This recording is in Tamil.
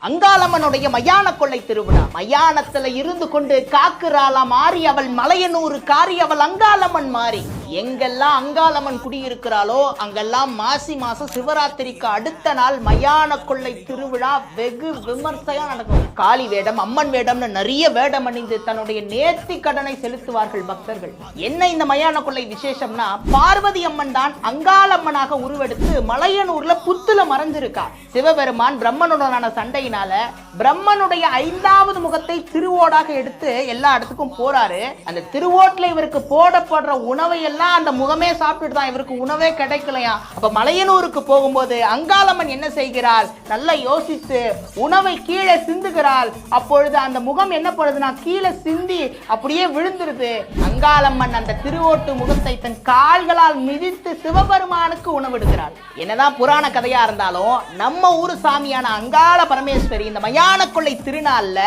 அங்காளம்மனுடைய மயான கொள்ளை திருவிழா. மயானத்துல இருந்து கொண்டு காக்குறாளா மாறி அவள் மலையனூர் காரி அவள் அங்காளம்மன் மாறி. எங்கெல்லாம் அங்காளம்மன் குடியிருக்கிறாளோ அங்கெல்லாம் மாசி மாசம் சிவராத்திரிக்கு அடுத்த நாள் மயான கொள்ளை திருவிழா வெகு விமர்சையா நடக்கும். காளி வேடம், அம்மன் வேடம்னு நிறைய வேடம் அணிந்து தன்னுடைய நேர்த்தி கடனை செலுத்துவார்கள் பக்தர்கள். என்ன இந்த மயான கொள்ளை விசேஷம்னா, பார்வதி அம்மன் தான் அங்காளம்மனாக உருவெடுத்து மலையனூர்ல புத்துல மறைஞ்சிருக்கா. சிவபெருமான் பிரம்மனுடனான சண்டையினால பிரம்மனுடைய 5வது முகத்தை திருவோடாக எடுத்து எல்லா இடத்துக்கும் போறாரு. அந்த திருவோட்டுல இவருக்கு போடப்படுற உணவை எல்லாம் அந்த முகமே சாப்பிட்டு தான், இவருக்கு உணவே கிடைக்கலையா. அப்ப மலையனூருக்கு போகும்போது அங்காளம்மன் என்ன செய்கிறாள், நல்லா யோசித்து உணவை கீழே சிந்துகிறாள். அப்பொழுது அந்த முகம் என்ன பண்ணுதுன்னா கீழே சிந்தி அப்படியே விழுந்துருது. அங்காளம்மன் அந்த திருவோட்டு முகத்தை தன் கால்களால் மிதித்து சிவபெருமானுக்கு உணவிடுகிறாள். என்னதான் புராண கதையா இருந்தாலும் நம்ம ஊரு சாமியான அங்காள பரமேஸ்வரி இந்த மயான கொள்ளை திருநாள்ல